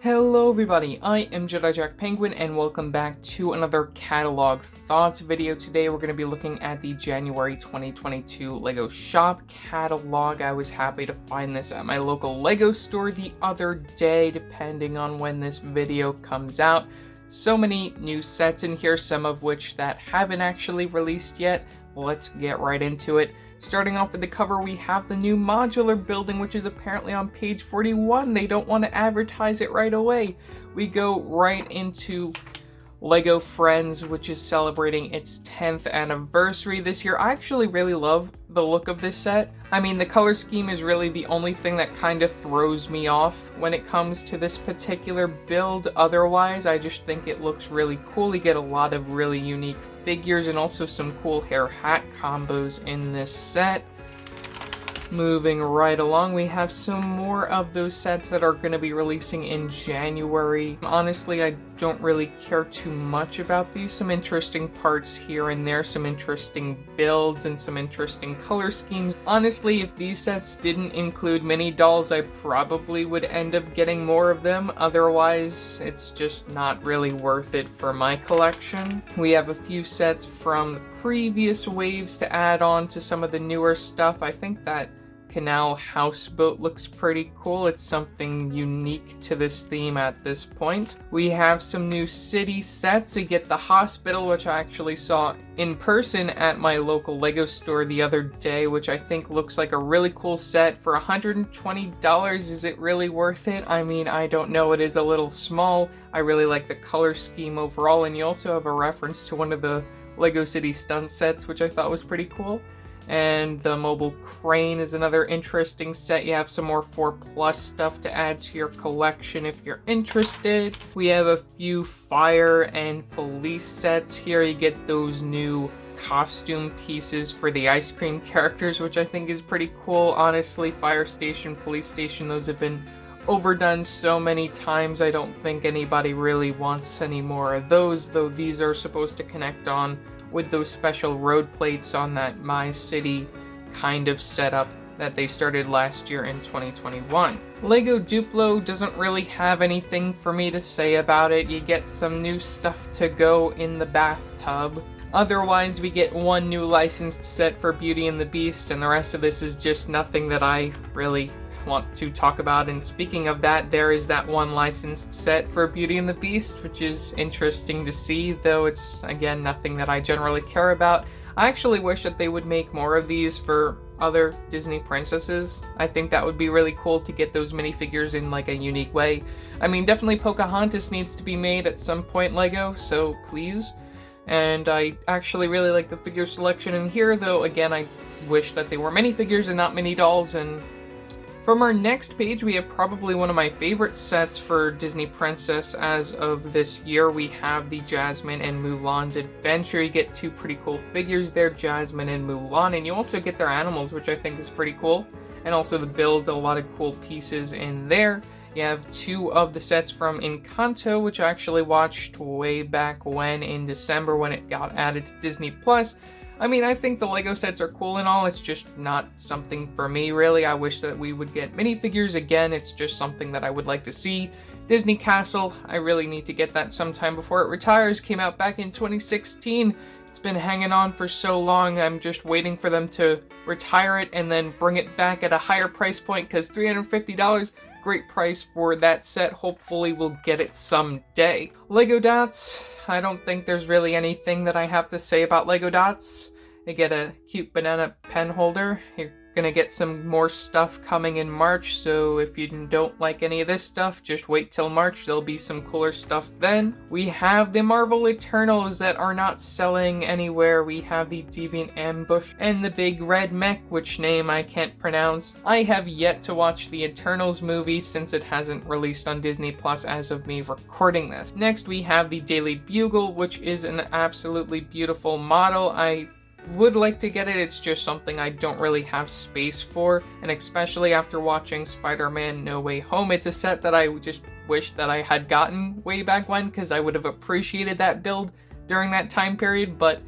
Hello everybody, I am Jedi Jack Penguin and welcome back to another catalog thoughts video. Today we're going to be looking at the January 2022 LEGO shop catalog. I was happy to find this at my local LEGO store the other day, depending on when this video comes out. So many new sets in here, some of which that haven't actually released yet. Let's get right into it. Starting off with the cover, we have the new modular building, which is apparently on page 41. They don't want to advertise it right away. We go right into LEGO Friends, which is celebrating its 10th anniversary this year. I actually really love the look of this set. I mean, the color scheme is really the only thing that kind of throws me off when it comes to this particular build. Otherwise, I just think it looks really cool. You get a lot of really unique figures and also some cool hair hat combos in this set. Moving right along, we have some more of those sets that are going to be releasing in January. Honestly, I don't really care too much about these. Some interesting parts here and there, some interesting builds, and some interesting color schemes. Honestly, if these sets didn't include mini dolls, I probably would end up getting more of them. Otherwise, it's just not really worth it for my collection. We have a few sets from the previous waves to add on to some of the newer stuff. I think that Canal houseboat looks pretty cool. It's something unique to this theme at this point. We have some new city sets. You get the hospital, which I actually saw in person at my local LEGO store the other day, which I think looks like a really cool set. For $120, is it really worth it? I mean, I don't know. It is a little small. I really like the color scheme overall, and you also have a reference to one of the LEGO City stunt sets, which I thought was pretty cool. And the mobile crane is another interesting set. You have some more 4+ stuff to add to your collection if you're interested. We have a few fire and police sets here. You get those new costume pieces for the ice cream characters, which I think is pretty cool. Honestly, fire station, police station, those have been overdone so many times. I don't think anybody really wants any more of those, though these are supposed to connect on with those special road plates on that My City kind of setup that they started last year in 2021. LEGO Duplo doesn't really have anything for me to say about it. You get some new stuff to go in the bathtub. Otherwise, we get one new licensed set for Beauty and the Beast, and the rest of this is just nothing that I really want to talk about. And speaking of that, there is that one licensed set for Beauty and the Beast, which is interesting to see, though it's, again, nothing that I generally care about. I actually wish that they would make more of these for other Disney princesses. I think that would be really cool to get those minifigures in like a unique way. I mean, definitely Pocahontas needs to be made at some point, LEGO, so please. And I actually really like the figure selection in here, though again, I wish that they were minifigures and not mini dolls. And from our next page, we have probably one of my favorite sets for Disney Princess as of this year. We have the Jasmine and Mulan's Adventure. You get two pretty cool figures there, Jasmine and Mulan, and you also get their animals, which I think is pretty cool. And also the build, a lot of cool pieces in there. You have two of the sets from Encanto, which I actually watched way back when in December when it got added to Disney+. I mean, I think the LEGO sets are cool and all, it's just not something for me, really. I wish that we would get minifigures again. It's just something that I would like to see. Disney Castle, I really need to get that sometime before it retires. Came out back in 2016. It's been hanging on for so long. I'm just waiting for them to retire it and then bring it back at a higher price point, because $350, great price for that set. Hopefully we'll get it someday. LEGO Dots, I don't think there's really anything that I have to say about LEGO Dots. You get a cute banana pen holder. You're gonna get some more stuff coming in March, so if you don't like any of this stuff, just wait till March. There'll be some cooler stuff then. We have the Marvel Eternals that are not selling anywhere. We have the Deviant Ambush and the Big Red Mech, which name I can't pronounce. I have yet to watch the Eternals movie since it hasn't released on Disney Plus as of me recording this. Next, we have the Daily Bugle, which is an absolutely beautiful model. I would like to get it, it's just something I don't really have space for, and especially after watching Spider-Man No Way Home, it's a set that I just wish that I had gotten way back when, because I would have appreciated that build during that time period, but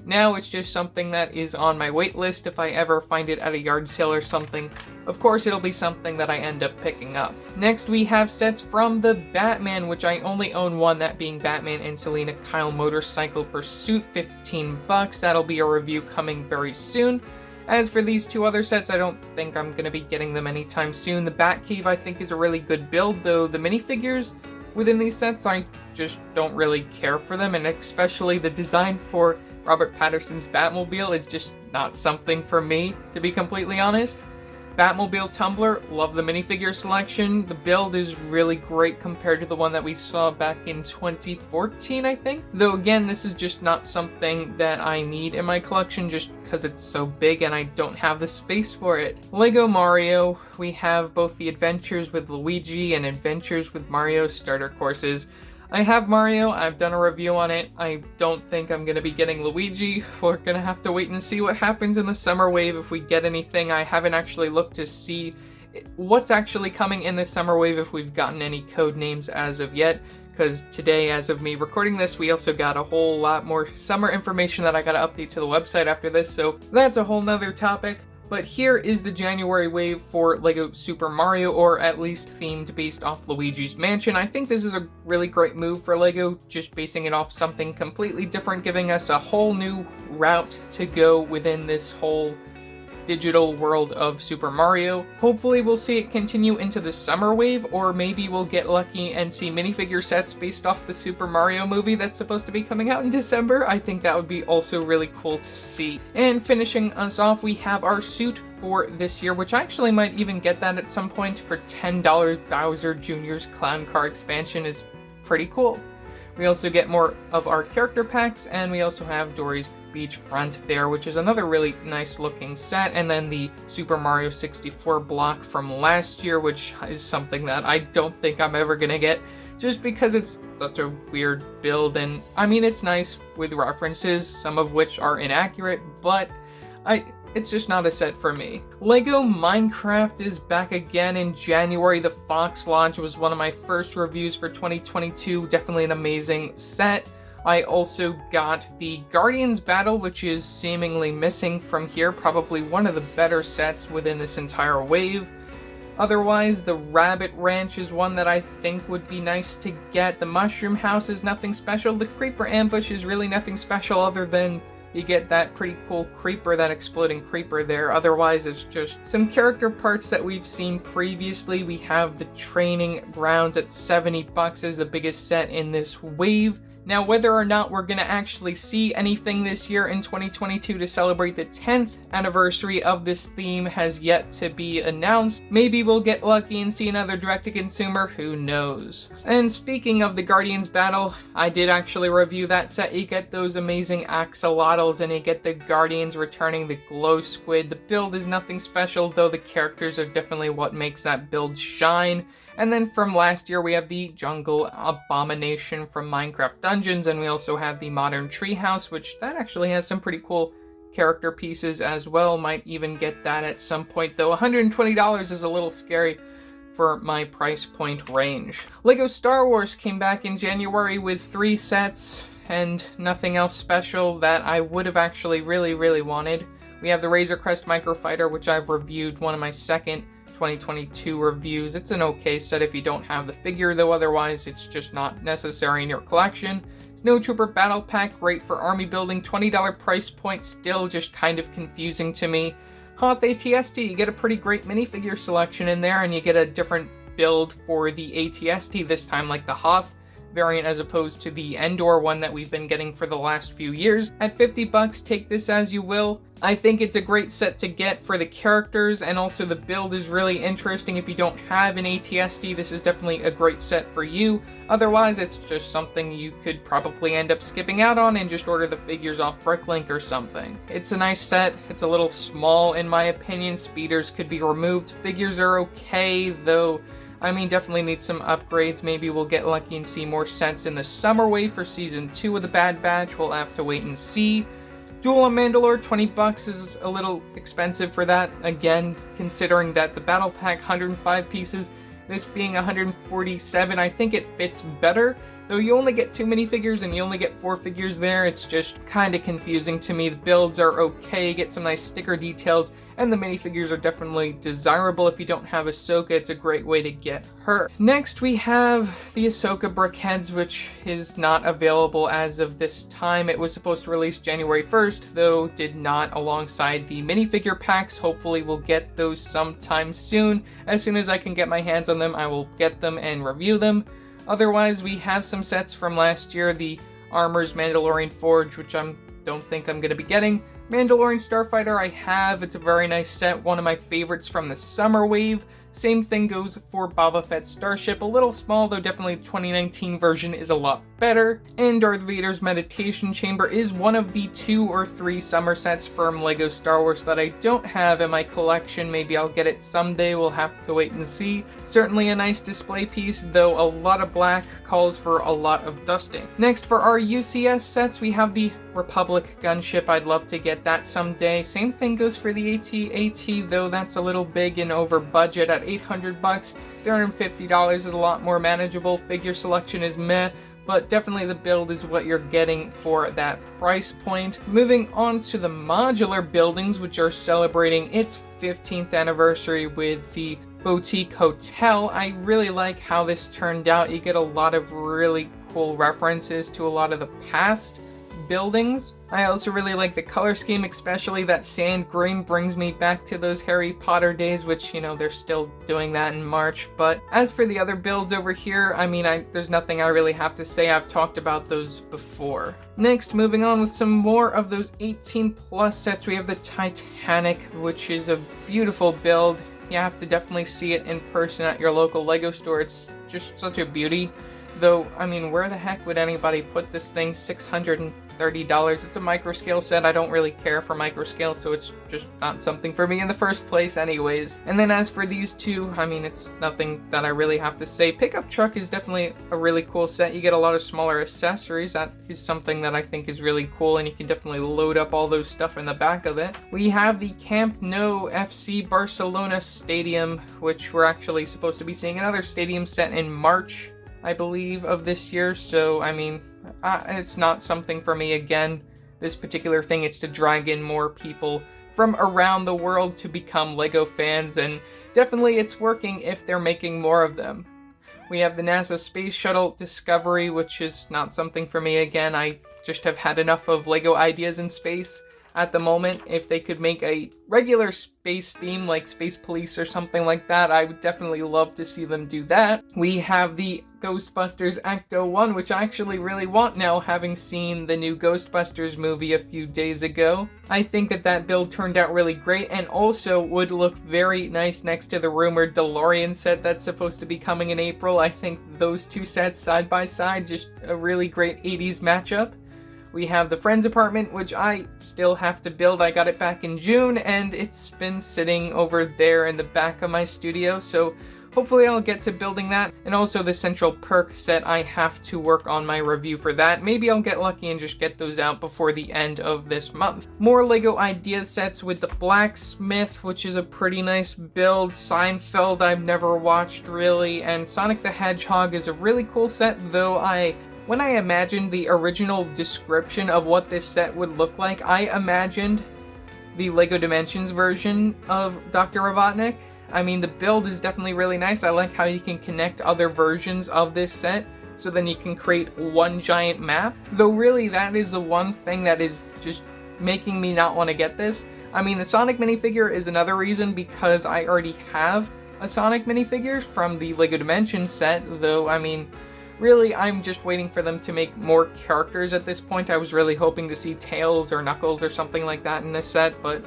now it's just something that is on my wait list. If I ever find it at a yard sale or something, of course it'll be something that I end up picking up. Next we have sets from the Batman, which I only own one, that being Batman and Selena Kyle Motorcycle Pursuit, $15. That'll be a review coming very soon. As for these two other sets, I don't think I'm going to be getting them anytime soon. The Batcave I think is a really good build, though the minifigures within these sets, I just don't really care for them, and especially the design for Robert Pattinson's Batmobile is just not something for me, to be completely honest. Batmobile Tumbler, love the minifigure selection. The build is really great compared to the one that we saw back in 2014, I think. Though again, this is just not something that I need in my collection just because it's so big and I don't have the space for it. Lego Mario, we have both the Adventures with Luigi and Adventures with Mario starter courses. I have Mario, I've done a review on it. I don't think I'm going to be getting Luigi. We're going to have to wait and see what happens in the summer wave if we get anything. I haven't actually looked to see what's actually coming in the summer wave, if we've gotten any code names as of yet. Because today, as of me recording this, we also got a whole lot more summer information that I got to update to the website after this, so that's a whole nother topic. But here is the January wave for LEGO Super Mario, or at least themed based off Luigi's Mansion. I think this is a really great move for LEGO, just basing it off something completely different, giving us a whole new route to go within this whole digital world of Super Mario. Hopefully we'll see it continue into the summer wave, or maybe we'll get lucky and see minifigure sets based off the Super Mario movie that's supposed to be coming out in December. I think that would be also really cool to see. And finishing us off, we have our suit for this year, which I actually might even get that at some point for $10. Bowser Jr.'s Clown Car expansion is pretty cool. We also get more of our character packs, and we also have Dory's beachfront there, which is another really nice looking set, and then the Super Mario 64 block from last year, which is something that I don't think I'm ever gonna get, just because it's such a weird build. And I mean, it's nice with references, some of which are inaccurate, but it's just not a set for me. LEGO Minecraft is back again in January. The Fox launch was one of my first reviews for 2022. Definitely an amazing set. I also got the Guardians Battle, which is seemingly missing from here. Probably one of the better sets within this entire wave. Otherwise, the Rabbit Ranch is one that I think would be nice to get. The Mushroom House is nothing special. The Creeper Ambush is really nothing special other than you get that pretty cool creeper, that exploding creeper there. Otherwise, it's just some character parts that we've seen previously. We have the Training Grounds at $70 as the biggest set in this wave. Now, whether or not we're going to actually see anything this year in 2022 to celebrate the 10th anniversary of this theme has yet to be announced. Maybe we'll get lucky and see another direct-to-consumer, who knows. And speaking of the Guardians Battle, I did actually review that set. You get those amazing axolotls, and you get the Guardians returning the glow squid. The build is nothing special, though the characters are definitely what makes that build shine. And then from last year, we have the Jungle Abomination from Minecraft Dungeons, and we also have the Modern Treehouse, which that actually has some pretty cool character pieces as well. Might even get that at some point, though $120 is a little scary for my price point range. LEGO Star Wars came back in January with 3 sets, and nothing else special that I would have actually really wanted. We have the Razer Crest Microfighter, which I've reviewed, one of my second 2022 reviews. It's an okay set if you don't have the figure, though otherwise it's just not necessary in your collection. Snowtrooper Battle Pack, great for army building, $20 price point, still just kind of confusing to me. Hoth ATST, you get a pretty great minifigure selection in there, and you get a different build for the ATST this time, like the Hoth variant as opposed to the Endor one that we've been getting for the last few years. At $50, take this as you will. I think it's a great set to get for the characters, and also the build is really interesting. If you don't have an ATST, this is definitely a great set for you. Otherwise, it's just something you could probably end up skipping out on and just order the figures off Bricklink or something. It's a nice set. It's a little small in my opinion. Speeders could be removed. Figures are okay, though I mean, definitely need some upgrades. Maybe we'll get lucky and see more sets in the summer wave for Season 2 of the Bad Batch. We'll have to wait and see. Duel of Mandalore, $20 is a little expensive for that. Again, considering that the Battle Pack, 105 pieces, this being 147, I think it fits better Though you only get 2 minifigures and you only get 4 figures there, it's just kind of confusing to me. The builds are okay, get some nice sticker details, and the minifigures are definitely desirable. If you don't have Ahsoka, it's a great way to get her. Next, we have the Ahsoka Brickheadz, which is not available as of this time. It was supposed to release January 1st, though did not alongside the minifigure packs. Hopefully we'll get those sometime soon. As soon as I can get my hands on them, I will get them and review them. Otherwise, we have some sets from last year, the Armor's Mandalorian Forge, which I don't think I'm going to be getting. Mandalorian Starfighter I have, it's a very nice set, one of my favorites from the summer wave. Same thing goes for Boba Fett's Starship, a little small, though definitely the 2019 version is a lot better. And Darth Vader's Meditation Chamber is one of the 2 or 3 summer sets from LEGO Star Wars that I don't have in my collection. Maybe I'll get it someday, we'll have to wait and see. Certainly a nice display piece, though a lot of black calls for a lot of dusting. Next, for our UCS sets, we have the Republic Gunship. I'd love to get that someday. Same thing goes for the AT-AT, though that's a little big and over budget at $800. $350 is a lot more manageable. Figure selection is meh, but definitely the build is what you're getting for that price point. Moving on to the modular buildings, which are celebrating its 15th anniversary with the Boutique Hotel. I really like how this turned out. You get a lot of really cool references to a lot of the past buildings. I also really like the color scheme, especially that sand green brings me back to those Harry Potter days, which, you know, they're still doing that in March. But as for the other builds over here, I mean, there's nothing I really have to say. I've talked about those before. Next, moving on with some more of those 18 plus sets, we have the Titanic, which is a beautiful build. You have to definitely see it in person at your local LEGO store. It's just such a beauty. Though, I mean, where the heck would anybody put this thing? $630. It's a microscale set. I don't really care for microscale, so it's just not something for me in the first place anyways. And then as for these two, I mean, it's nothing that I really have to say. Pickup truck is definitely a really cool set. You get a lot of smaller accessories. That is something that I think is really cool, and you can definitely load up all those stuff in the back of it. We have the Camp Nou FC Barcelona Stadium, which we're actually supposed to be seeing another stadium set in March, I believe, of this year. So, I mean, it's not something for me. Again, this particular thing, it's to drag in more people from around the world to become LEGO fans, and definitely it's working if they're making more of them. We have the NASA Space Shuttle Discovery, which is not something for me. Again, I just have had enough of LEGO ideas in space at the moment. If they could make a regular space theme like Space Police or something like that, I would definitely love to see them do that. We have the Ghostbusters Ecto-1, which I actually really want now, having seen the new Ghostbusters movie a few days ago. I think that that build turned out really great, and also would look very nice next to the rumored DeLorean set that's supposed to be coming in April. I think those two sets side by side, just a really great 80s matchup. We have the Friends apartment, which I still have to build. I got it back in June, and it's been sitting over there in the back of my studio, so hopefully I'll get to building that. And also the Central Perk set, I have to work on my review for that. Maybe I'll get lucky and just get those out before the end of this month. More LEGO idea sets with the Blacksmith, which is a pretty nice build. Seinfeld I've never watched really, and Sonic the Hedgehog is a really cool set, though when I imagined the original description of what this set would look like, I imagined the LEGO Dimensions version of Dr. Robotnik. I mean, the build is definitely really nice. I like how you can connect other versions of this set, so then you can create one giant map. Though really, that is the one thing that is just making me not want to get this. I mean, the Sonic minifigure is another reason, because I already have a Sonic minifigure from the LEGO Dimensions set, though, I mean, really, I'm just waiting for them to make more characters at this point. I was really hoping to see Tails or Knuckles or something like that in this set, but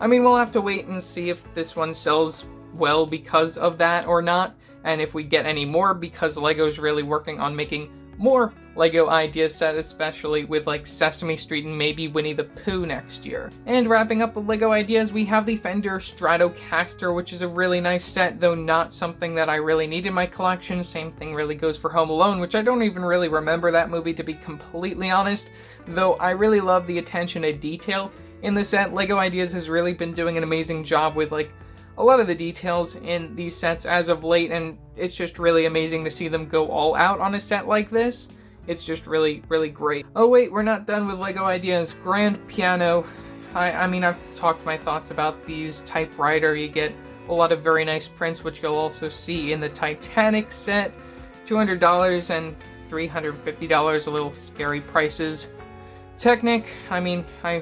I mean, we'll have to wait and see if this one sells well because of that or not, and if we get any more, because LEGO's really working on making more LEGO idea set, especially with like Sesame Street and maybe Winnie the Pooh next year. And wrapping up with LEGO ideas, we have the Fender Stratocaster, which is a really nice set, though not something that I really need in my collection. Same thing really goes for Home Alone, which I don't even really remember that movie, to be completely honest, though I really love the attention to detail in the set. LEGO Ideas has really been doing an amazing job with like a lot of the details in these sets as of late, and it's just really amazing to see them go all out on a set like this. It's just really, really great. Oh wait, we're not done with LEGO ideas. Grand piano. I mean, I've talked my thoughts about these. Typewriter, you get a lot of very nice prints, which you'll also see in the Titanic set. $200 and $350, a little scary prices. Technic, I mean, I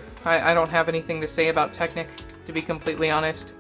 don't have anything to say about Technic, to be completely honest.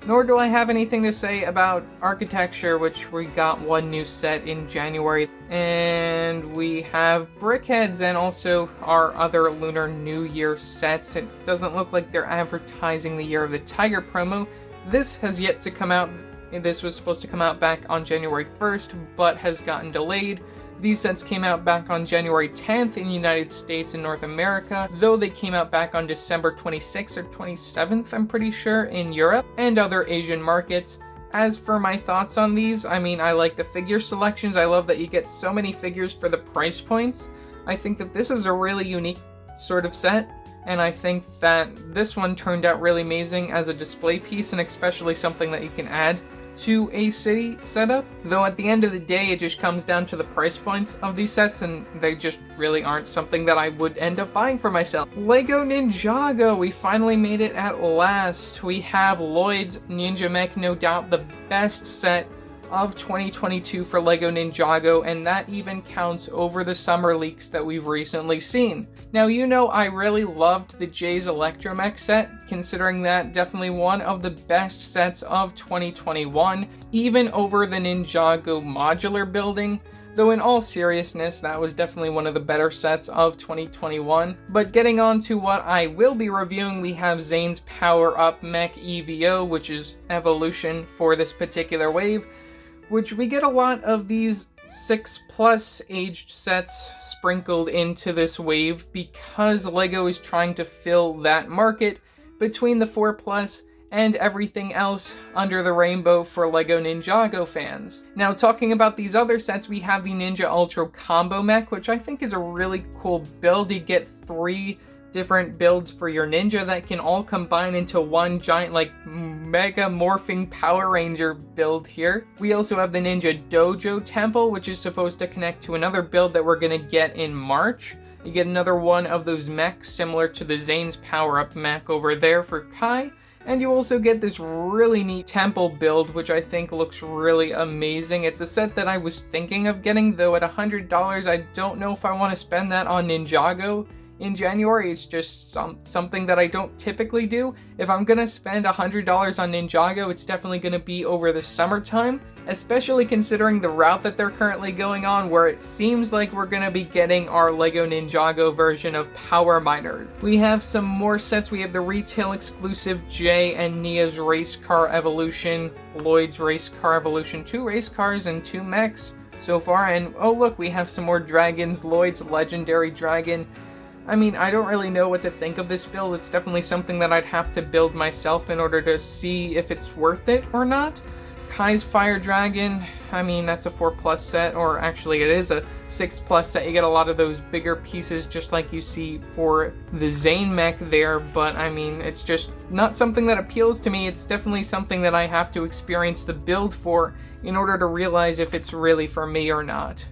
Nor do I have anything to say about architecture, which we got one new set in January. And we have Brickheadz and also our other Lunar New Year sets. It doesn't look like they're advertising the Year of the Tiger promo. This has yet to come out. This was supposed to come out back on January 1st, but has gotten delayed. These sets came out back on January 10th in the United States and North America, though they came out back on December 26th or 27th, I'm pretty sure, in Europe and other Asian markets. As for my thoughts on these, I mean, I like the figure selections. I love that you get so many figures for the price points. I think that this is a really unique sort of set, and I think that this one turned out really amazing as a display piece, and especially something that you can add to a city setup. Though at the end of the day, it just comes down to the price points of these sets, and they just really aren't something that I would end up buying for myself. Lego Ninjago, we finally made it at last. We have Lloyd's Ninja Mech, no doubt the best set of 2022 for Lego Ninjago, and that even counts over the summer leaks that we've recently seen. Now, you know, I really loved the Jay's Electromech set, considering that definitely one of the best sets of 2021, even over the Ninjago modular building. Though in all seriousness, that was definitely one of the better sets of 2021. But getting on to what I will be reviewing, we have Zane's Power Up Mech EVO, which is evolution for this particular wave, which we get a lot of these 6+ aged sets sprinkled into this wave because LEGO is trying to fill that market between the 4+ and everything else under the rainbow for LEGO Ninjago fans. Now, talking about these other sets, we have the Ninja Ultra Combo Mech, which I think is a really cool build. You get 3 different builds for your ninja that can all combine into one giant, like, mega morphing Power Ranger build here. We also have the Ninja Dojo Temple, which is supposed to connect to another build that we're gonna get in March. You get another one of those mechs similar to the Zane's Power Up mech over there for Kai. And you also get this really neat temple build, which I think looks really amazing. It's a set that I was thinking of getting, though at $100, I don't know if I want to spend that on Ninjago in January. It's just something that I don't typically do. If I'm gonna spend $100 on Ninjago, it's definitely gonna be over the summertime, especially considering the route that they're currently going on, where it seems like we're gonna be getting our Lego Ninjago version of Power Miner. We have some more sets. We have the retail exclusive Jay and Nia's Race Car Evolution, Lloyd's Race Car Evolution, 2 race cars and 2 mechs so far. And oh look, we have some more dragons, Lloyd's Legendary Dragon. I mean, I don't really know what to think of this build. It's definitely something that I'd have to build myself in order to see if it's worth it or not. Kai's Fire Dragon, I mean, that's a 4+ set, or actually it is a 6+ set. You get a lot of those bigger pieces just like you see for the Zane mech there, but I mean, it's just not something that appeals to me. It's definitely something that I have to experience the build for in order to realize if it's really for me or not.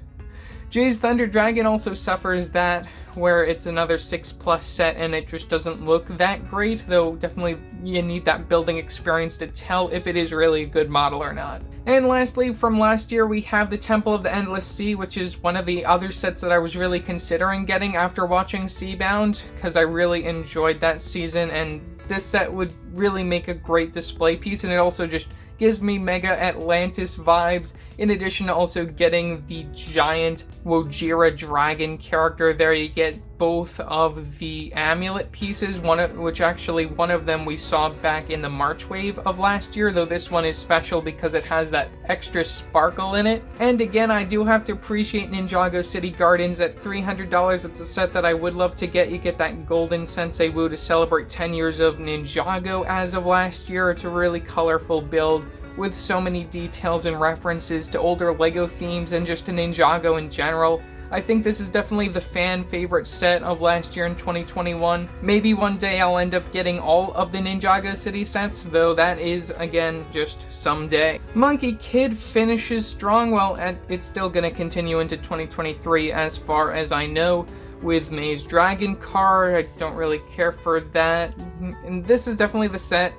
Jay's Thunder Dragon also suffers that, where it's another 6+ set and it just doesn't look that great, though definitely you need that building experience to tell if it is really a good model or not. And lastly, from last year, we have the Temple of the Endless Sea, which is one of the other sets that I was really considering getting after watching Seabound, because I really enjoyed that season, and this set would really make a great display piece, and it also just gives me Mega Atlantis vibes, in addition to also getting the giant Wojira dragon character there. You get both of the amulet pieces, one of them we saw back in the March wave of last year, though this one is special because it has that extra sparkle in it. And again, I do have to appreciate Ninjago City Gardens at $300. It's a set that I would love to get. You get that golden Sensei Wu to celebrate 10 years of Ninjago as of last year. It's a really colorful build with so many details and references to older LEGO themes and just to Ninjago in general. I think this is definitely the fan favorite set of last year in 2021. Maybe one day I'll end up getting all of the Ninjago City sets, though that is, again, just someday. Monkey Kid finishes strong. Well, and it's still going to continue into 2023 as far as I know, with May's Dragon Car. I don't really care for that. And this is definitely the set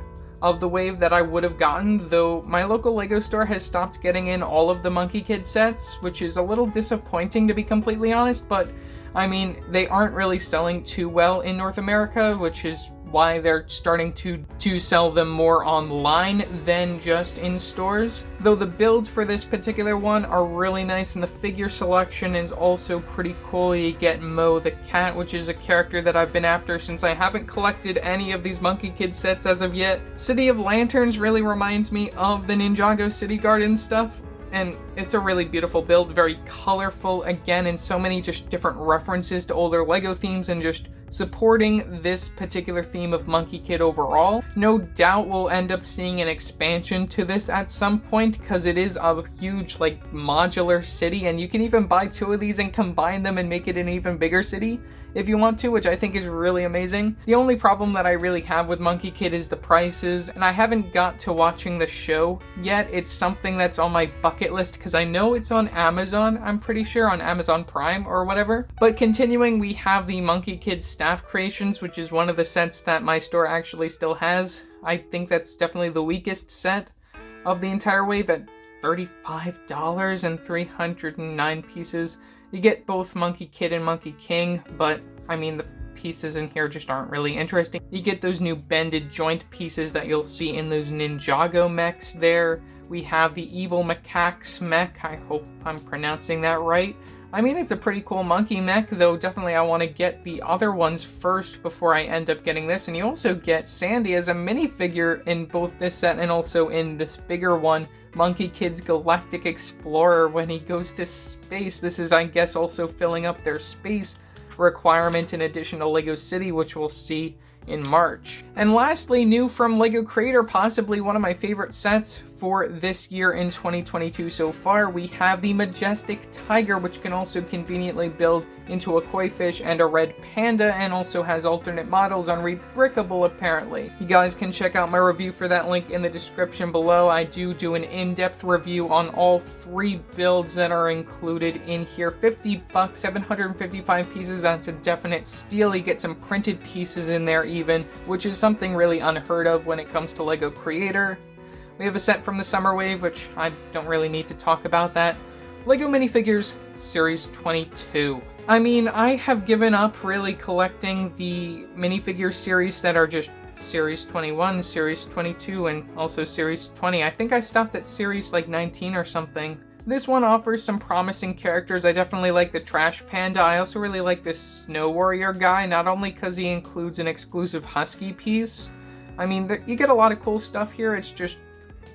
of the wave that I would have gotten, though my local LEGO store has stopped getting in all of the Monkey Kid sets, which is a little disappointing to be completely honest, but I mean, they aren't really selling too well in North America, which is why they're starting to sell them more online than just in stores. Though the builds for this particular one are really nice, and the figure selection is also pretty cool. You get Mo the cat, which is a character that I've been after since I haven't collected any of these Monkey Kid sets as of yet. City of Lanterns really reminds me of the Ninjago City Garden stuff, and it's a really beautiful build, very colorful again, and so many just different references to older LEGO themes and just supporting this particular theme of Monkey Kid overall. No doubt we'll end up seeing an expansion to this at some point, because it is a huge like modular city, and you can even buy two of these and combine them and make it an even bigger city if you want to, which I think is really amazing. The only problem that I really have with Monkey Kid is the prices, and I haven't got to watching the show yet. It's something that's on my bucket list because I know it's on Amazon, I'm pretty sure on Amazon Prime or whatever. But continuing, we have the Monkey Kid Staff Creations, which is one of the sets that my store actually still has. I think that's definitely the weakest set of the entire wave at $35 and 309 pieces. You get both Monkey Kid and Monkey King, but I mean the pieces in here just aren't really interesting. You get those new bended joint pieces that you'll see in those Ninjago mechs there. We have the Evil Macaques mech, I hope I'm pronouncing that right. I mean, it's a pretty cool monkey mech, though definitely I want to get the other ones first before I end up getting this. And you also get Sandy as a minifigure in both this set and also in this bigger one, Monkey Kid's Galactic Explorer, when he goes to space. This is, I guess, also filling up their space requirement in addition to LEGO City, which we'll see in March. And lastly, new from LEGO Creator, possibly one of my favorite sets for this year in 2022 so far, we have the Majestic Tiger, which can also conveniently build into a koi fish and a red panda, and also has alternate models on Rebrickable apparently. You guys can check out my review for that link in the description below. I do an in-depth review on all three builds that are included in here. $50, 755 pieces, that's a definite steal. You get some printed pieces in there even, which is something really unheard of when it comes to LEGO Creator. We have a set from the Summer Wave, which I don't really need to talk about that. LEGO Minifigures Series 22. I mean, I have given up really collecting the minifigure series that are just Series 21, Series 22, and also Series 20. I think I stopped at Series like 19 or something. This one offers some promising characters. I definitely like the Trash Panda. I also really like this Snow Warrior guy, not only because he includes an exclusive Husky piece. I mean, you get a lot of cool stuff here. It's just,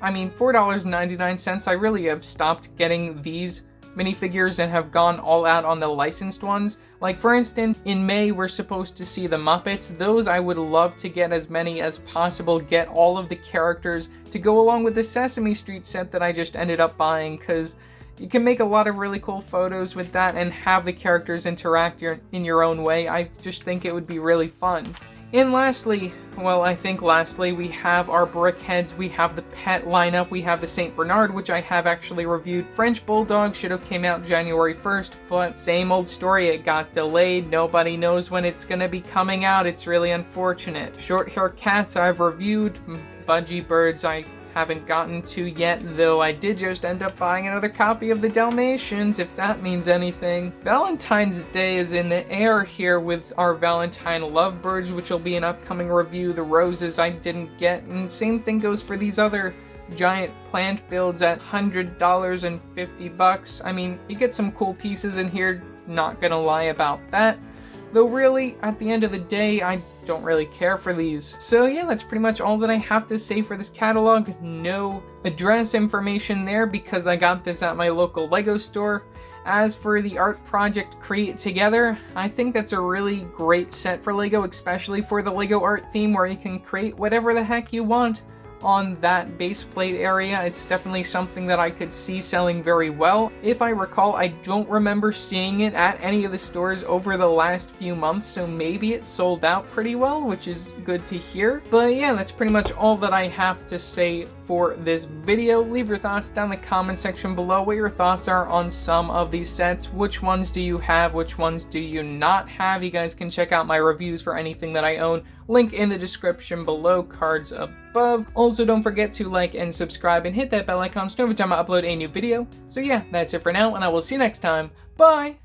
I mean, $4.99. I really have stopped getting these minifigures and have gone all out on the licensed ones. Like, for instance, in May we're supposed to see the Muppets. Those I would love to get as many as possible, get all of the characters to go along with the Sesame Street set that I just ended up buying, because you can make a lot of really cool photos with that and have the characters interact in your own way. I just think it would be really fun. And lastly, well, I think lastly, we have our Brickheadz, we have the pet lineup, we have the St. Bernard, which I have actually reviewed. French Bulldog should have came out January 1st, but same old story, it got delayed. Nobody knows when it's gonna be coming out. It's really unfortunate. Short hair cats I've reviewed. Budgie birds I haven't gotten to yet, though I did just end up buying another copy of the Dalmatians, if that means anything. Valentine's Day is in the air here with our Valentine Lovebirds, which will be an upcoming review. The roses I didn't get, and same thing goes for these other giant plant builds at $100 and $50. I mean, you get some cool pieces in here, not gonna lie about that. Though really, at the end of the day, I don't really care for these. So yeah, that's pretty much all that I have to say for this catalog. No address information there because I got this at my local LEGO store. As for the art project Create Together, I think that's a really great set for LEGO, especially for the LEGO art theme where you can create whatever the heck you want. on that base plate area. It's definitely something that I could see selling very well. If I recall, I don't remember seeing it at any of the stores over the last few months, so maybe it sold out pretty well, which is good to hear. But yeah, that's pretty much all that I have to say for this video. Leave your thoughts down in the comment section below, what your thoughts are on some of these sets. Which ones do you have? Which ones do you not have? You guys can check out my reviews for anything that I own. Link in the description below, cards above. Also, don't forget to like and subscribe and hit that bell icon so every time I upload a new video. So yeah, that's it for now, and I will see you next time. Bye!